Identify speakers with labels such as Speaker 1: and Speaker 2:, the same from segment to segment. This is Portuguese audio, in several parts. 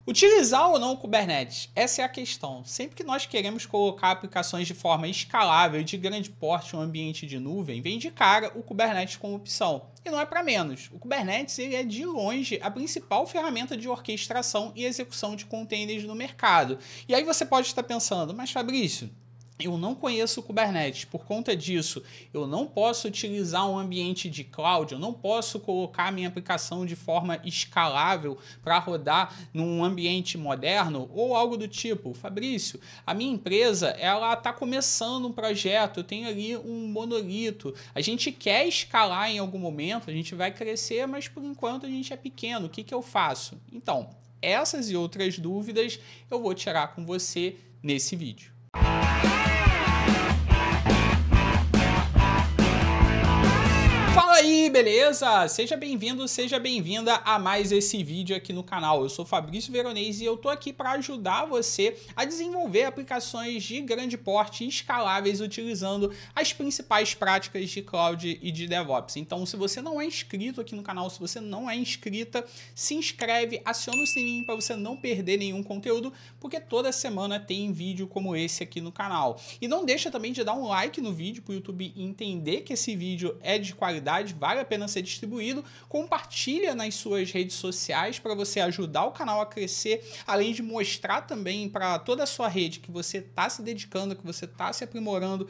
Speaker 1: Utilizar ou não o Kubernetes? Essa é a questão. Sempre que nós queremos colocar aplicações de forma escalável e de grande porte em um ambiente de nuvem, vem de cara o Kubernetes como opção. E não é para menos. O Kubernetes ele é de longe a principal ferramenta de orquestração e execução de containers no mercado. E aí você pode estar pensando, mas Fabrício, eu não conheço o Kubernetes, por conta disso, eu não posso utilizar um ambiente de cloud, eu não posso colocar minha aplicação de forma escalável para rodar num ambiente moderno ou algo do tipo. Fabrício, a minha empresa ela está começando um projeto, eu tenho ali um monolito, a gente quer escalar em algum momento, a gente vai crescer, mas por enquanto a gente é pequeno, o que eu faço? Então, essas e outras dúvidas eu vou tirar com você nesse vídeo. Fala aí, beleza? Seja bem-vindo, seja bem-vinda a mais esse vídeo aqui no canal. Eu sou Fabrício Veronese e eu tô aqui para ajudar você a desenvolver aplicações de grande porte escaláveis utilizando as principais práticas de cloud e de DevOps. Então, se você não é inscrito aqui no canal, se você não é inscrita, se inscreve, aciona o sininho para você não perder nenhum conteúdo, porque toda semana tem vídeo como esse aqui no canal. E não deixa também de dar um like no vídeo para o YouTube entender que esse vídeo é de qualidade, vale a pena ser distribuído, compartilha nas suas redes sociais para você ajudar o canal a crescer, além de mostrar também para toda a sua rede que você está se dedicando, que você está se aprimorando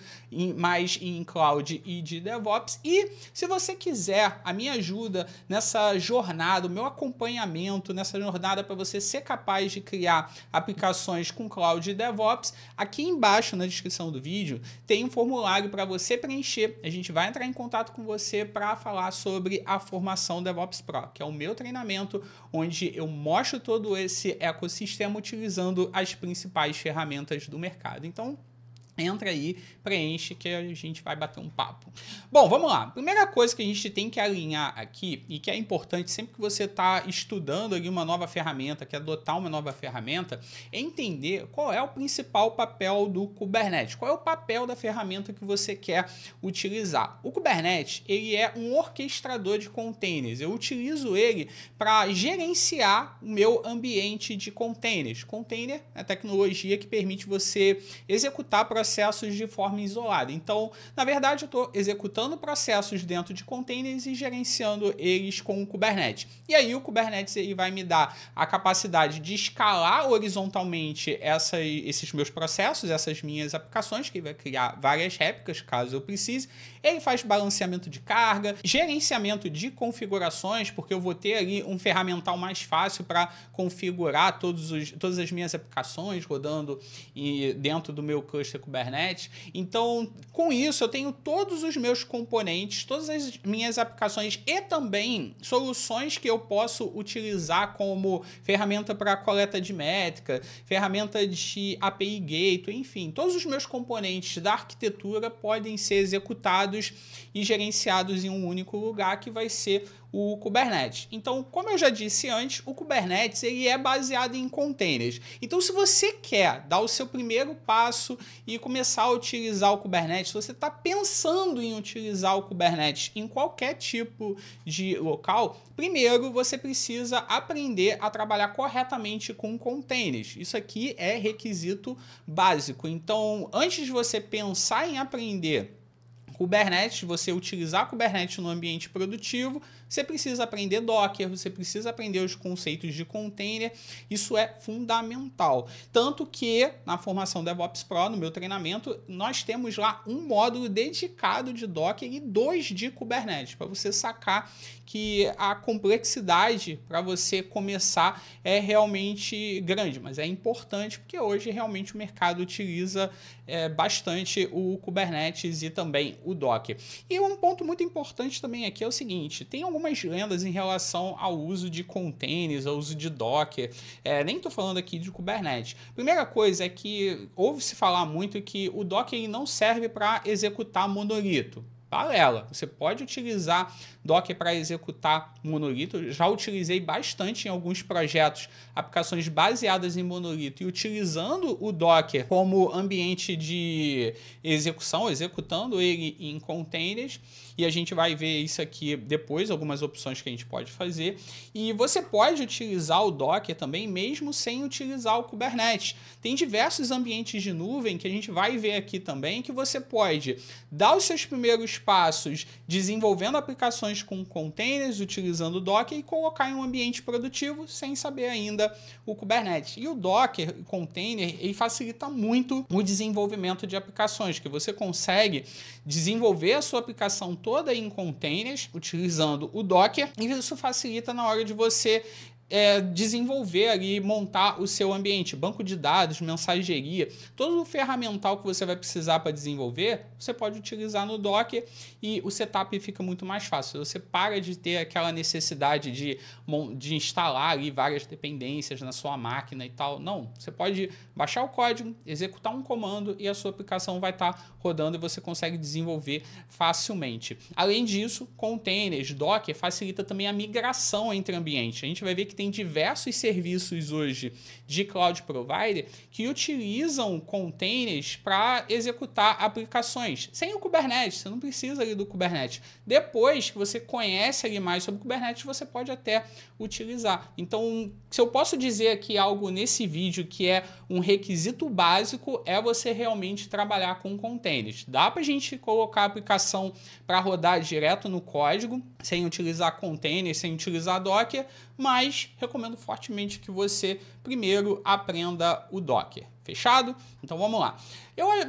Speaker 1: mais em cloud e de DevOps. E se você quiser a minha ajuda nessa jornada, o meu acompanhamento nessa jornada para você ser capaz de criar aplicações com cloud e DevOps, aqui embaixo na descrição do vídeo tem um formulário para você preencher. A gente vai entrar em contato com você para falar sobre a formação DevOps Pro, que é o meu treinamento onde eu mostro todo esse ecossistema utilizando as principais ferramentas do mercado. Então, entra aí, preenche que a gente vai bater um papo. Bom, vamos lá. Primeira coisa que a gente tem que alinhar aqui e que é importante sempre que você está estudando ali uma nova ferramenta, quer adotar uma nova ferramenta, é entender qual é o principal papel do Kubernetes, qual é o papel da ferramenta que você quer utilizar. O Kubernetes, ele é um orquestrador de containers. Eu utilizo ele para gerenciar o meu ambiente de containers. Container é a tecnologia que permite você executar processos de forma isolada. Então, na verdade, eu estou executando processos dentro de containers e gerenciando eles com o Kubernetes. E aí o Kubernetes ele vai me dar a capacidade de escalar horizontalmente esses meus processos, essas minhas aplicações, que vai criar várias réplicas, caso eu precise. Ele faz balanceamento de carga, gerenciamento de configurações, porque eu vou ter ali um ferramental mais fácil para configurar todas as minhas aplicações rodando dentro do meu cluster Kubernetes. Então, com isso, eu tenho todos os meus componentes, todas as minhas aplicações e também soluções que eu posso utilizar como ferramenta para coleta de métrica, ferramenta de API Gateway, enfim, todos os meus componentes da arquitetura podem ser executados e gerenciados em um único lugar, que vai ser o Kubernetes. Então, como eu já disse antes, o Kubernetes ele é baseado em containers. Então, se você quer dar o seu primeiro passo e começar a utilizar o Kubernetes, se você está pensando em utilizar o Kubernetes em qualquer tipo de local, primeiro você precisa aprender a trabalhar corretamente com containers. Isso aqui é requisito básico. Então, antes de você pensar em aprender Kubernetes, você utilizar Kubernetes no ambiente produtivo, você precisa aprender Docker, você precisa aprender os conceitos de container, isso é fundamental. Tanto que na formação DevOps Pro, no meu treinamento, nós temos lá um módulo dedicado de Docker e 2 de Kubernetes, para você sacar que a complexidade para você começar é realmente grande, mas é importante porque hoje realmente o mercado utiliza bastante o Kubernetes e também o Docker. E um ponto muito importante também aqui é o seguinte, tem algumas lendas em relação ao uso de containers, ao uso de Docker, nem estou falando aqui de Kubernetes. Primeira coisa é que ouve-se falar muito que o Docker não serve para executar monolito. Balela. Você pode utilizar Docker para executar monolito. Eu já utilizei bastante em alguns projetos aplicações baseadas em monolito e utilizando o Docker como ambiente de execução, executando ele em containers. E a gente vai ver isso aqui depois, algumas opções que a gente pode fazer. E você pode utilizar o Docker também, mesmo sem utilizar o Kubernetes. Tem diversos ambientes de nuvem que a gente vai ver aqui também, que você pode dar os seus primeiros passos desenvolvendo aplicações com containers, utilizando o Docker e colocar em um ambiente produtivo sem saber ainda o Kubernetes. E o Docker, o container, ele facilita muito o desenvolvimento de aplicações, que você consegue desenvolver a sua aplicação toda em containers, utilizando o Docker, e isso facilita na hora de você desenvolver ali, montar o seu ambiente, banco de dados, mensageria, todo o ferramental que você vai precisar para desenvolver, você pode utilizar no Docker e o setup fica muito mais fácil. Você para de ter aquela necessidade de instalar ali várias dependências na sua máquina e tal. Não, você pode baixar o código, executar um comando e a sua aplicação vai estar rodando e você consegue desenvolver facilmente. Além disso, containers, Docker facilita também a migração entre ambientes. A gente vai ver que tem diversos serviços hoje de cloud provider que utilizam containers para executar aplicações. Sem o Kubernetes, você não precisa ali do Kubernetes. Depois que você conhece ali mais sobre o Kubernetes, você pode até utilizar. Então, se eu posso dizer aqui algo nesse vídeo que é um requisito básico, é você realmente trabalhar com containers. Dá para a gente colocar a aplicação para rodar direto no código, sem utilizar containers, sem utilizar Docker, mas recomendo fortemente que você primeiro aprenda o Docker. Fechado? Então vamos lá.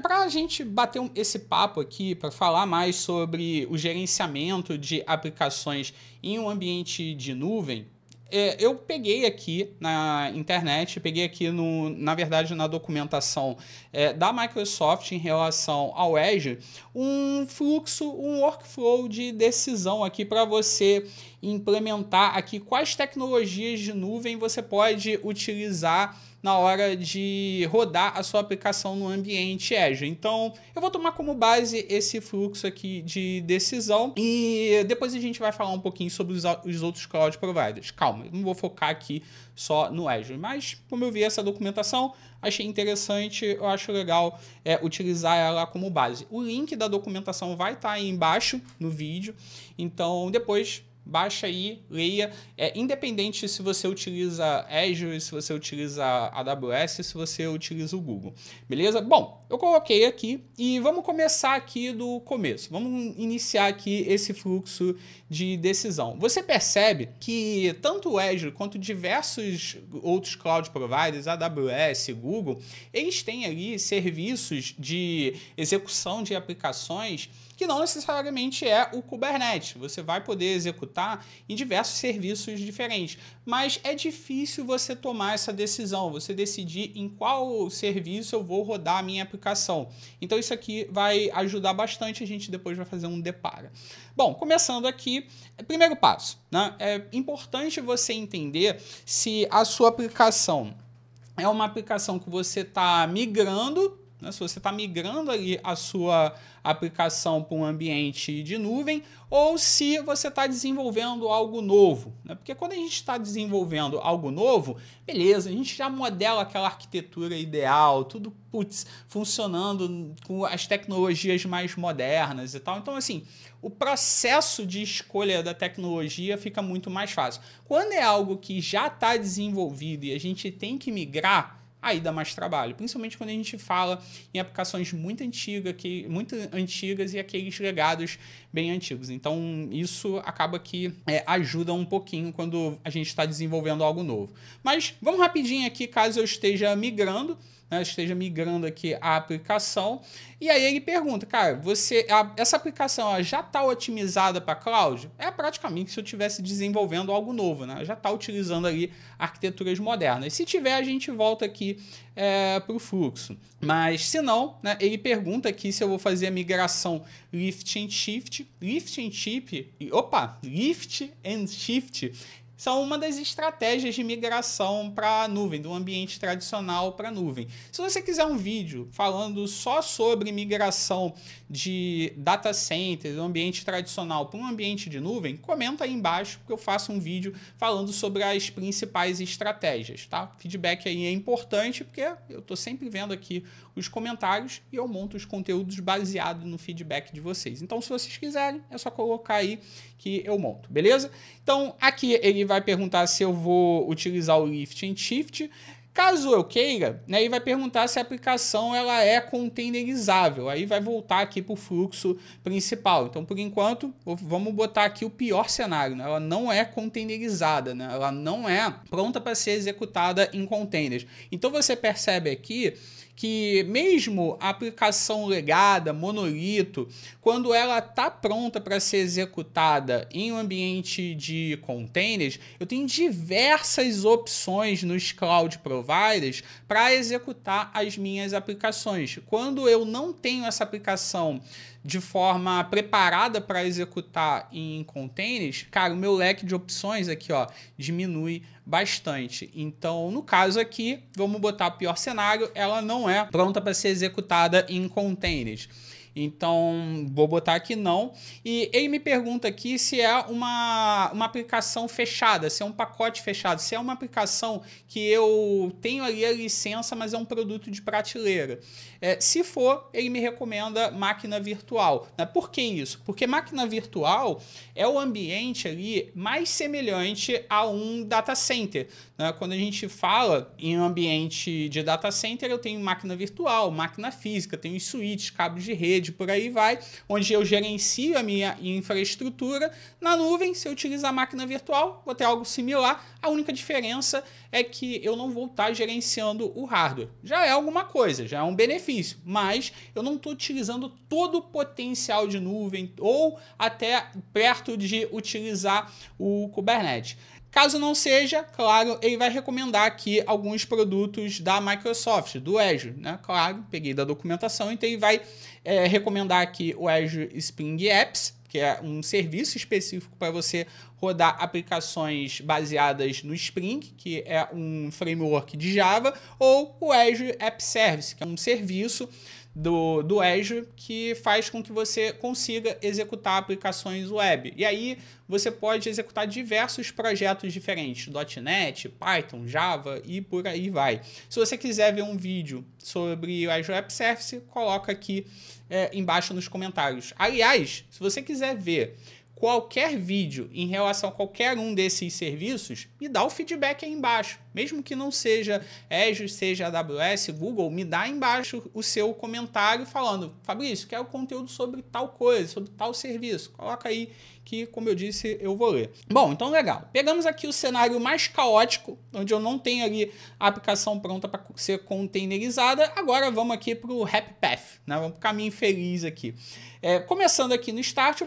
Speaker 1: Para a gente bater esse papo aqui, para falar mais sobre o gerenciamento de aplicações em um ambiente de nuvem, eu peguei aqui na internet, peguei aqui, na verdade, na documentação da Microsoft em relação ao Azure, um fluxo, um workflow de decisão aqui para você implementar aqui quais tecnologias de nuvem você pode utilizar na hora de rodar a sua aplicação no ambiente Azure. Então, eu vou tomar como base esse fluxo aqui de decisão e depois a gente vai falar um pouquinho sobre os outros cloud providers. Calma, eu não vou focar aqui só no Azure, mas como eu vi essa documentação, achei interessante, eu acho legal utilizar ela como base. O link da documentação vai estar aí embaixo no vídeo, então depois baixa aí, leia, independente se você utiliza Azure, se você utiliza AWS, se você utiliza o Google, beleza? Bom, eu coloquei aqui e vamos começar aqui do começo, vamos iniciar aqui esse fluxo de decisão. Você percebe que tanto o Azure quanto diversos outros cloud providers, AWS, Google, eles têm ali serviços de execução de aplicações que não necessariamente é o Kubernetes. Você vai poder executar em diversos serviços diferentes, mas é difícil você tomar essa decisão, você decidir em qual serviço eu vou rodar a minha aplicação. Então isso aqui vai ajudar bastante, a gente depois vai fazer um depara. Bom, começando aqui, primeiro passo, né? É importante você entender se a sua aplicação é uma aplicação que você está migrando, né? Se você está migrando ali a sua aplicação para um ambiente de nuvem ou se você está desenvolvendo algo novo, né? Porque quando a gente está desenvolvendo algo novo, beleza, a gente já modela aquela arquitetura ideal, tudo funcionando com as tecnologias mais modernas e tal. Então, assim, o processo de escolha da tecnologia fica muito mais fácil. Quando é algo que já está desenvolvido e a gente tem que migrar, aí dá mais trabalho, principalmente quando a gente fala em aplicações muito antigas e aqueles legados bem antigos. Então, isso acaba que ajuda um pouquinho quando a gente está desenvolvendo algo novo. Mas vamos rapidinho aqui, caso eu esteja migrando, né, esteja migrando aqui a aplicação, e aí ele pergunta, cara, essa aplicação já está otimizada para cloud? É praticamente se eu estivesse desenvolvendo algo novo, né? Já está utilizando ali arquiteturas modernas. Se tiver, a gente volta aqui para o fluxo. Mas se não, né, ele pergunta aqui se eu vou fazer a migração lift and shift. Lift and shift são uma das estratégias de migração para a nuvem, do ambiente tradicional para a nuvem. Se você quiser um vídeo falando só sobre migração de data center, do ambiente tradicional para um ambiente de nuvem, comenta aí embaixo que eu faço um vídeo falando sobre as principais estratégias, tá? Feedback aí é importante porque eu estou sempre vendo aqui os comentários e eu monto os conteúdos baseados no feedback de vocês. Então, se vocês quiserem, é só colocar aí que eu monto, beleza? Então, aqui ele vai perguntar se eu vou utilizar o lift and shift. Caso eu queira, né, ele vai perguntar se a aplicação ela é containerizável. Aí vai voltar aqui para o fluxo principal. Então, por enquanto, vamos botar aqui o pior cenário, né? Ela não é containerizada, né? Ela não é pronta para ser executada em containers. Então, você percebe aqui que mesmo a aplicação legada, monolito, quando ela está pronta para ser executada em um ambiente de containers, eu tenho diversas opções nos cloud providers para executar as minhas aplicações. Quando eu não tenho essa aplicação de forma preparada para executar em containers, cara, o meu leque de opções aqui, ó, diminui bastante. Então, no caso aqui, vamos botar o pior cenário, ela não é pronta para ser executada em containers. Então, vou botar aqui não. E ele me pergunta aqui se é uma aplicação fechada, se é um pacote fechado, se é uma aplicação que eu tenho ali a licença, mas é um produto de prateleira. Se for, ele me recomenda máquina virtual. Por que isso? Porque máquina virtual é o ambiente ali mais semelhante a um data center. Quando a gente fala em ambiente de data center, eu tenho máquina virtual, máquina física, tenho switches, cabos de rede, por aí vai, onde eu gerencio a minha infraestrutura. Na nuvem, se eu utilizar a máquina virtual, vou ter algo similar. A única diferença é que eu não vou estar gerenciando o hardware. Já é alguma coisa, já é um benefício, mas eu não estou utilizando todo o potencial de nuvem ou até perto de utilizar o Kubernetes. Caso não seja, claro, ele vai recomendar aqui alguns produtos da Microsoft, do Azure, né? Claro, peguei da documentação, então ele vai recomendar aqui o Azure Spring Apps, que é um serviço específico para você rodar aplicações baseadas no Spring, que é um framework de Java, ou o Azure App Service, que é um serviço do Azure que faz com que você consiga executar aplicações web. E aí você pode executar diversos projetos diferentes, .NET, Python, Java e por aí vai. Se você quiser ver um vídeo sobre o Azure App Service, coloca aqui embaixo nos comentários. Aliás, se você quiser ver qualquer vídeo em relação a qualquer um desses serviços, me dá o feedback aí embaixo. Mesmo que não seja Azure, seja AWS, Google, me dá aí embaixo o seu comentário falando: Fabrício, quero conteúdo sobre tal coisa, sobre tal serviço. Coloca aí que, como eu disse, eu vou ler. Bom, então legal. Pegamos aqui o cenário mais caótico, onde eu não tenho ali a aplicação pronta para ser containerizada. Agora vamos aqui para o Happy Path, né? Vamos para o caminho feliz aqui. Começando aqui no Start,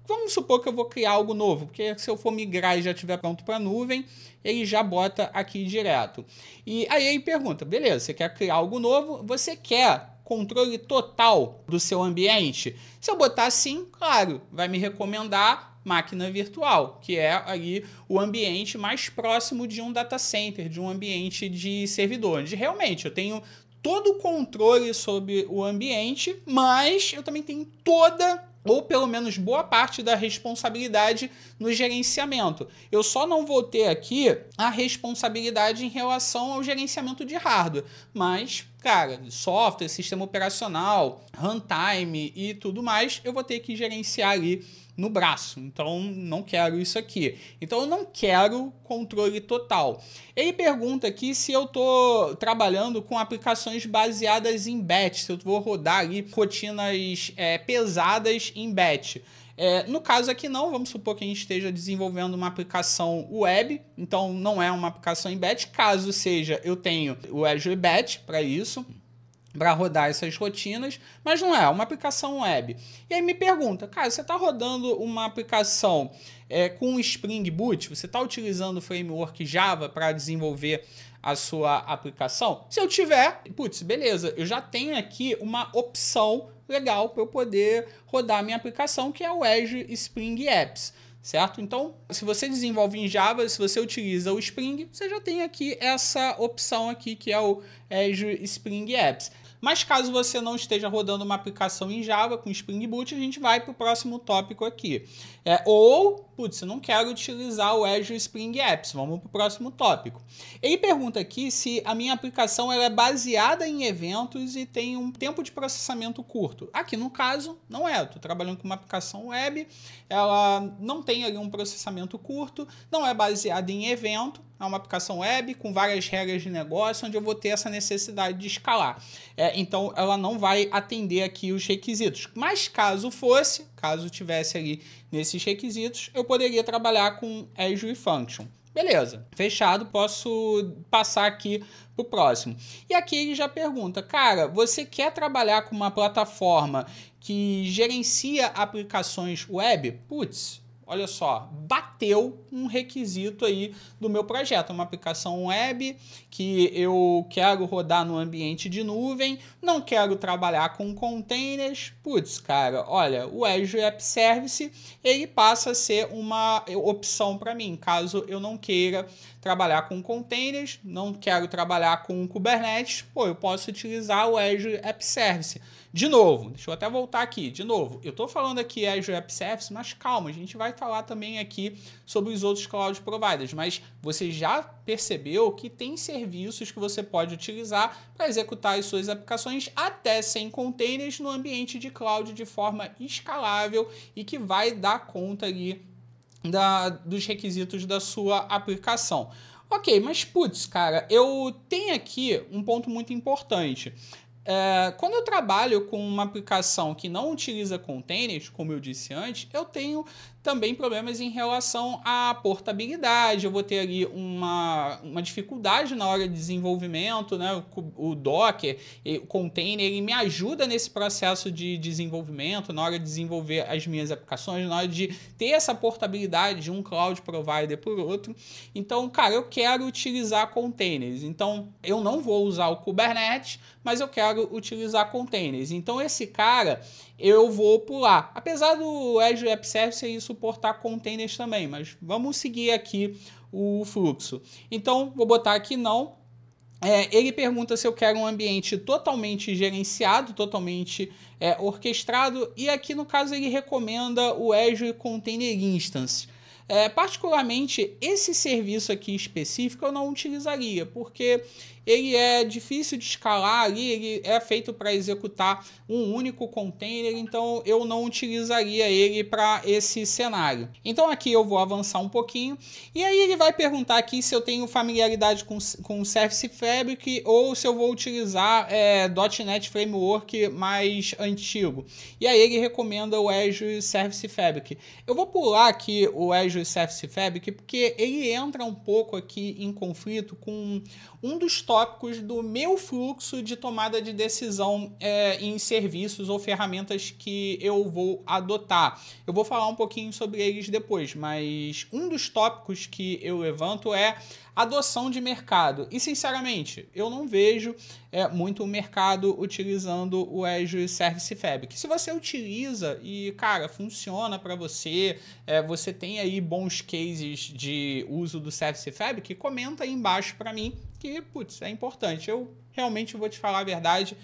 Speaker 1: vamos supor que eu vou criar algo novo, porque se eu for migrar e já estiver pronto para a nuvem, ele já bota aqui direto. E aí ele pergunta, beleza, você quer criar algo novo, você quer controle total do seu ambiente? Se eu botar assim, claro, vai me recomendar máquina virtual, que é ali o ambiente mais próximo de um data center, de um ambiente de servidor, onde realmente eu tenho todo o controle sobre o ambiente, mas eu também tenho ou pelo menos boa parte da responsabilidade no gerenciamento. Eu só não vou ter aqui a responsabilidade em relação ao gerenciamento de hardware, mas, cara, software, sistema operacional, runtime e tudo mais, eu vou ter que gerenciar ali no braço. Então, não quero isso aqui. Então, eu não quero controle total. Ele pergunta aqui se eu estou trabalhando com aplicações baseadas em batch, se eu vou rodar ali rotinas pesadas em batch. No caso aqui não, vamos supor que a gente esteja desenvolvendo uma aplicação web, então não é uma aplicação em batch. Caso seja, eu tenho o Azure Batch para isso, para rodar essas rotinas, mas não é uma aplicação web. E aí me pergunta, cara, você está rodando uma aplicação com Spring Boot? Você está utilizando o framework Java para desenvolver a sua aplicação? Se eu tiver, putz, beleza, eu já tenho aqui uma opção legal para eu poder rodar a minha aplicação, que é o Azure Spring Apps. certo? Então, se você desenvolve em Java, se você utiliza o Spring, você já tem aqui essa opção aqui que é o Azure Spring Apps. Mas caso você não esteja rodando uma aplicação em Java com Spring Boot, a gente vai para o próximo tópico aqui. Putz, eu não quero utilizar o Azure Spring Apps, vamos para o próximo tópico. Ele pergunta aqui se a minha aplicação ela é baseada em eventos e tem um tempo de processamento curto. Aqui no caso, não é. Eu estou trabalhando com uma aplicação web, ela não tem ali um processamento curto, não é baseada em evento, é uma aplicação web com várias regras de negócio, onde eu vou ter essa necessidade de escalar. Então, ela não vai atender aqui os requisitos. Mas caso fosse, caso tivesse ali nesses requisitos, eu poderia trabalhar com Azure Function. Beleza, fechado, posso passar aqui para o próximo. E aqui ele já pergunta, cara, você quer trabalhar com uma plataforma que gerencia aplicações web? Putz, olha só, bateu um requisito aí do meu projeto, uma aplicação web que eu quero rodar no ambiente de nuvem, não quero trabalhar com containers. Putz, cara, olha, o Azure App Service, ele passa a ser uma opção para mim, caso eu não queira trabalhar com containers, não quero trabalhar com Kubernetes, eu posso utilizar o Azure App Service. De novo, deixa eu até voltar aqui, de novo, eu estou falando aqui Azure App Service, mas calma, a gente vai falar também aqui sobre os outros cloud providers, mas você já percebeu que tem serviços que você pode utilizar para executar as suas aplicações até sem containers no ambiente de cloud de forma escalável e que vai dar conta ali dos requisitos da sua aplicação. Ok, mas putz, cara, eu tenho aqui um ponto muito importante. Quando eu trabalho com uma aplicação que não utiliza containers, como eu disse antes, eu tenho também problemas em relação à portabilidade. Eu vou ter ali uma dificuldade na hora de desenvolvimento, né? O Docker, o container, ele me ajuda nesse processo de desenvolvimento, na hora de desenvolver as minhas aplicações, na hora de ter essa portabilidade de um cloud provider por outro. Então, cara, eu quero utilizar containers. Então, eu não vou usar o Kubernetes, mas eu quero utilizar containers. Então, esse cara, eu vou pular. Apesar do Azure App Service ele suportar containers também, mas vamos seguir aqui o fluxo. Então, vou botar aqui não. Ele pergunta se eu quero um ambiente totalmente gerenciado, totalmente orquestrado, e aqui no caso ele recomenda o Azure Container Instance. Particularmente, esse serviço aqui específico eu não utilizaria, porque ele é difícil de escalar ali, ele é feito para executar um único container, então eu não utilizaria ele para esse cenário. Então aqui eu vou avançar um pouquinho, e aí ele vai perguntar aqui se eu tenho familiaridade com Service Fabric ou se eu vou utilizar .NET Framework mais antigo. E aí ele recomenda o Azure Service Fabric. Eu vou pular aqui o Azure Service Fabric porque ele entra um pouco aqui em conflito com um dos tópicos do meu fluxo de tomada de decisão em serviços ou ferramentas que eu vou adotar. Eu vou falar um pouquinho sobre eles depois, mas um dos tópicos que eu levanto é adoção de mercado. E, sinceramente, eu não vejo muito o mercado utilizando o Azure Service Fabric. Se você utiliza e, cara, funciona para você, você tem aí bons cases de uso do Service Fabric, comenta aí embaixo para mim que, putz, é importante. Eu realmente vou te falar a verdade,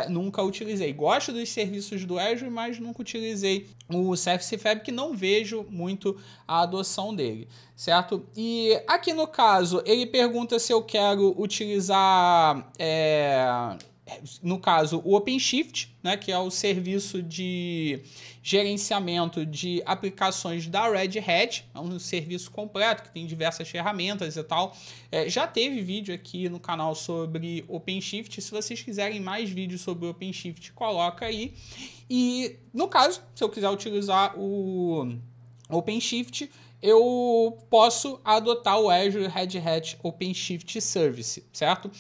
Speaker 1: nunca utilizei. Gosto dos serviços do Azure, mas nunca utilizei o Service Fabric, não vejo muito a adoção dele, certo? E aqui no caso, ele pergunta se eu quero utilizar, no caso, o OpenShift, né, que é o serviço de gerenciamento de aplicações da Red Hat, é um serviço completo que tem diversas ferramentas e tal. Já teve vídeo aqui no canal sobre OpenShift, se vocês quiserem mais vídeos sobre OpenShift, coloca aí. E no caso, se eu quiser utilizar o OpenShift, eu posso adotar o Azure Red Hat OpenShift Service, certo?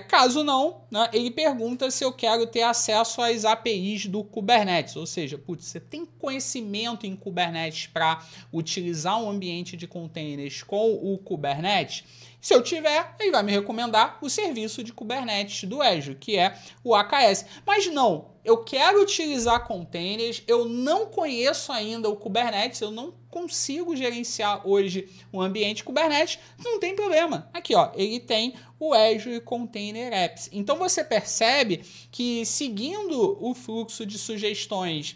Speaker 1: Caso não, né, ele pergunta se eu quero ter acesso às APIs do Kubernetes, ou seja, putz, você tem conhecimento em Kubernetes para utilizar um ambiente de containers com o Kubernetes? Se eu tiver, ele vai me recomendar o serviço de Kubernetes do Azure, que é o AKS. Mas não, eu quero utilizar containers, eu não conheço ainda o Kubernetes, eu não consigo gerenciar hoje um ambiente Kubernetes, não tem problema. Aqui, ó, ele tem o Azure Container Apps. Então você percebe que seguindo o fluxo de sugestões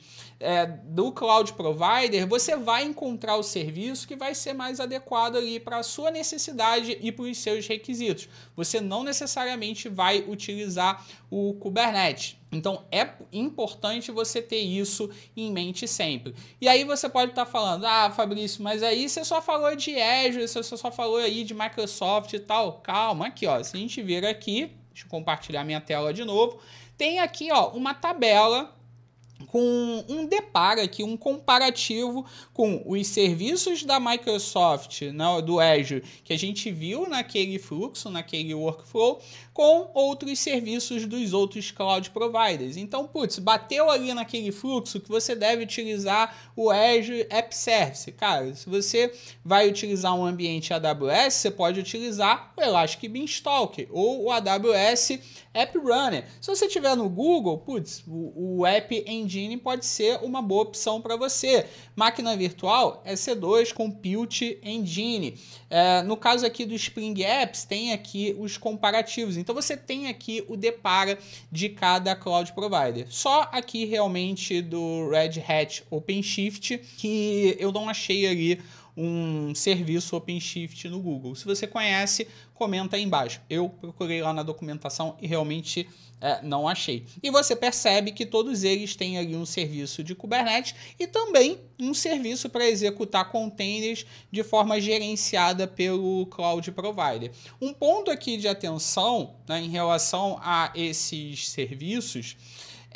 Speaker 1: do Cloud Provider, você vai encontrar o serviço que vai ser mais adequado ali para a sua necessidade e para os seus requisitos. Você não necessariamente vai utilizar o Kubernetes. Então é importante você ter isso em mente sempre. E aí você pode estar falando, ah, Fabrício, mas aí você só falou de Azure, você só falou aí de Microsoft e tal. Calma, aqui ó, se a gente vir aqui, deixa eu compartilhar minha tela de novo, tem aqui ó uma tabela com um deparo aqui, um comparativo com os serviços da Microsoft, né, do Azure, que a gente viu naquele fluxo, naquele workflow, com outros serviços dos outros cloud providers. Então, putz, bateu ali naquele fluxo que você deve utilizar o Azure App Service. Cara, se você vai utilizar um ambiente AWS, você pode utilizar o Elastic Beanstalk ou o AWS App Runner. Se você tiver no Google, putz, o App Engine pode ser uma boa opção para você. Máquina virtual, EC2 Compute Engine. No caso aqui do Spring Apps, tem aqui os comparativos. Então você tem aqui o depara de cada cloud provider. Só aqui realmente do Red Hat OpenShift que eu não achei ali um serviço OpenShift no Google. Se você conhece, comenta aí embaixo. Eu procurei lá na documentação e realmente não achei. E você percebe que todos eles têm ali um serviço de Kubernetes e também um serviço para executar containers de forma gerenciada pelo Cloud Provider. Um ponto aqui de atenção, né, em relação a esses serviços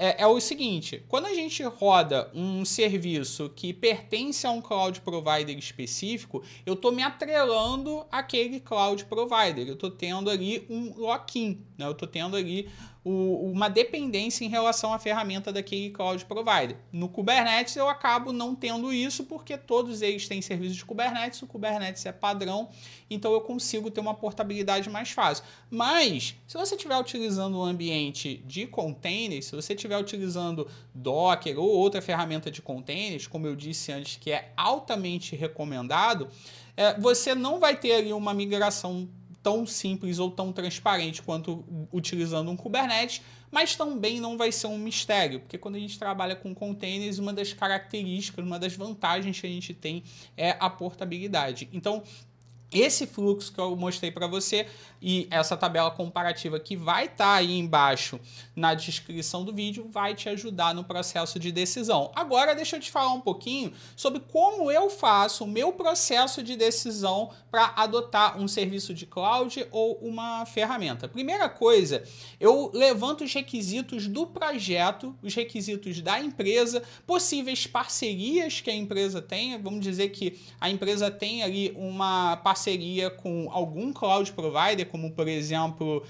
Speaker 1: é o seguinte, quando a gente roda um serviço que pertence a um cloud provider específico, eu estou me atrelando àquele cloud provider, eu estou tendo ali um lock-in, né? Eu estou tendo ali uma dependência em relação à ferramenta daquele cloud provider. No Kubernetes eu acabo não tendo isso porque todos eles têm serviço de Kubernetes, o Kubernetes é padrão, então eu consigo ter uma portabilidade mais fácil. Mas, se você estiver utilizando um ambiente de containers, se você estiver utilizando Docker ou outra ferramenta de containers, como eu disse antes, que é altamente recomendado, você não vai ter ali uma migração tão simples ou tão transparente quanto utilizando um Kubernetes, mas também não vai ser um mistério, porque quando a gente trabalha com containers, uma das características, uma das vantagens que a gente tem é a portabilidade. Então, esse fluxo que eu mostrei para você e essa tabela comparativa que vai estar aí embaixo na descrição do vídeo vai te ajudar no processo de decisão. Agora deixa eu te falar um pouquinho sobre como eu faço o meu processo de decisão para adotar um serviço de cloud ou uma ferramenta. Primeira coisa, eu levanto os requisitos do projeto, os requisitos da empresa, possíveis parcerias que a empresa tenha. Vamos dizer que a empresa tem ali uma parceria com algum cloud provider, como por exemplo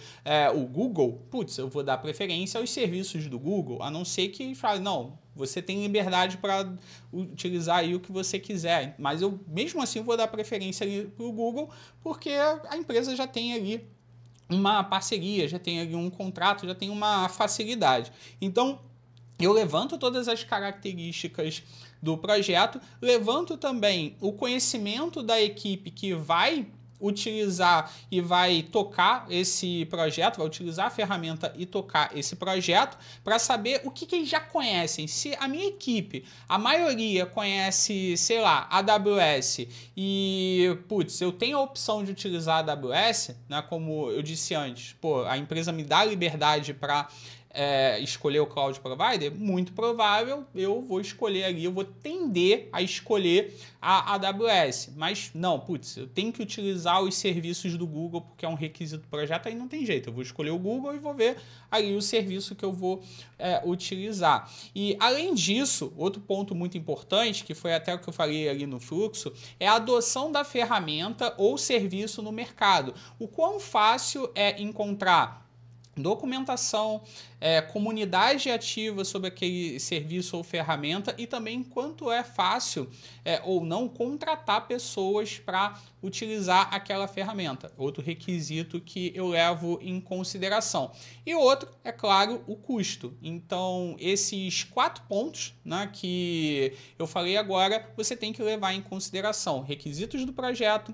Speaker 1: o Google. Putz, eu vou dar preferência aos serviços do Google, a não ser que fale, não, você tem liberdade para utilizar aí o que você quiser, mas eu mesmo assim vou dar preferência para o Google, porque a empresa já tem ali uma parceria, já tem ali um contrato, já tem uma facilidade. Então, eu levanto todas as características do projeto, levanto também o conhecimento da equipe que vai utilizar e vai tocar esse projeto, vai utilizar a ferramenta e tocar esse projeto para saber o que eles já conhecem. Se a minha equipe, a maioria conhece, sei lá, AWS e, putz, eu tenho a opção de utilizar a AWS, né, como eu disse antes, pô, a empresa me dá liberdade para escolher o cloud provider, muito provável eu vou escolher ali, eu vou tender a escolher a AWS, mas não, putz, eu tenho que utilizar os serviços do Google porque é um requisito do projeto, aí não tem jeito, eu vou escolher o Google e vou ver ali o serviço que eu vou utilizar. E além disso, outro ponto muito importante, que foi até o que eu falei ali no fluxo, é a adoção da ferramenta ou serviço no mercado. O quão fácil é encontrar documentação, comunidade ativa sobre aquele serviço ou ferramenta e também quanto é fácil ou não contratar pessoas para utilizar aquela ferramenta. Outro requisito que eu levo em consideração. E outro, é claro, o custo. Então, esses 4 pontos, né, que eu falei agora, você tem que levar em consideração. Requisitos do projeto,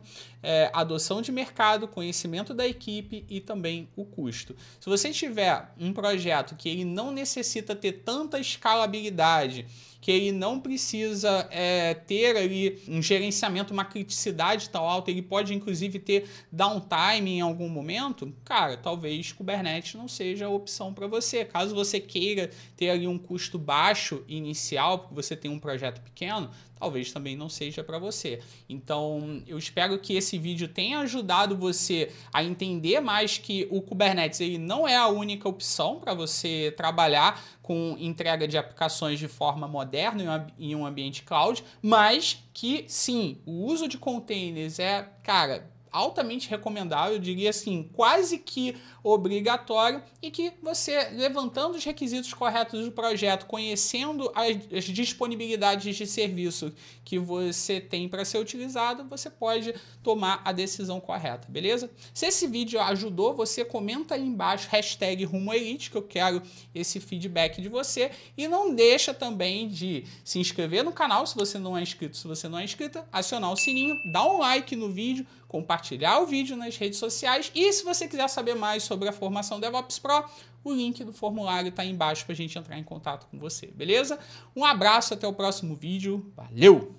Speaker 1: adoção de mercado, conhecimento da equipe e também o custo. Se você tiver um projeto que ele não necessita ter tanta escalabilidade, que ele não precisa ter ali um gerenciamento, uma criticidade tão alta, ele pode inclusive ter downtime em algum momento, cara, talvez Kubernetes não seja a opção para você. Caso você queira ter ali um custo baixo inicial, porque você tem um projeto pequeno, talvez também não seja para você. Então, eu espero que esse vídeo tenha ajudado você a entender mais que o Kubernetes ele não é a única opção para você trabalhar com entrega de aplicações de forma moderna em um ambiente cloud, mas que sim, o uso de containers é, cara, altamente recomendável, eu diria assim, quase que obrigatório, e que você, levantando os requisitos corretos do projeto, conhecendo as disponibilidades de serviço que você tem para ser utilizado, você pode tomar a decisão correta, beleza? Se esse vídeo ajudou, você comenta aí embaixo, #RumoElite, que eu quero esse feedback de você, e não deixa também de se inscrever no canal se você não é inscrito, se você não é inscrita, acionar o sininho, dar um like no vídeo, compartilhar o vídeo nas redes sociais, e se você quiser saber mais sobre a formação DevOps Pro, o link do formulário está aí embaixo para a gente entrar em contato com você, beleza? Um abraço, até o próximo vídeo, valeu!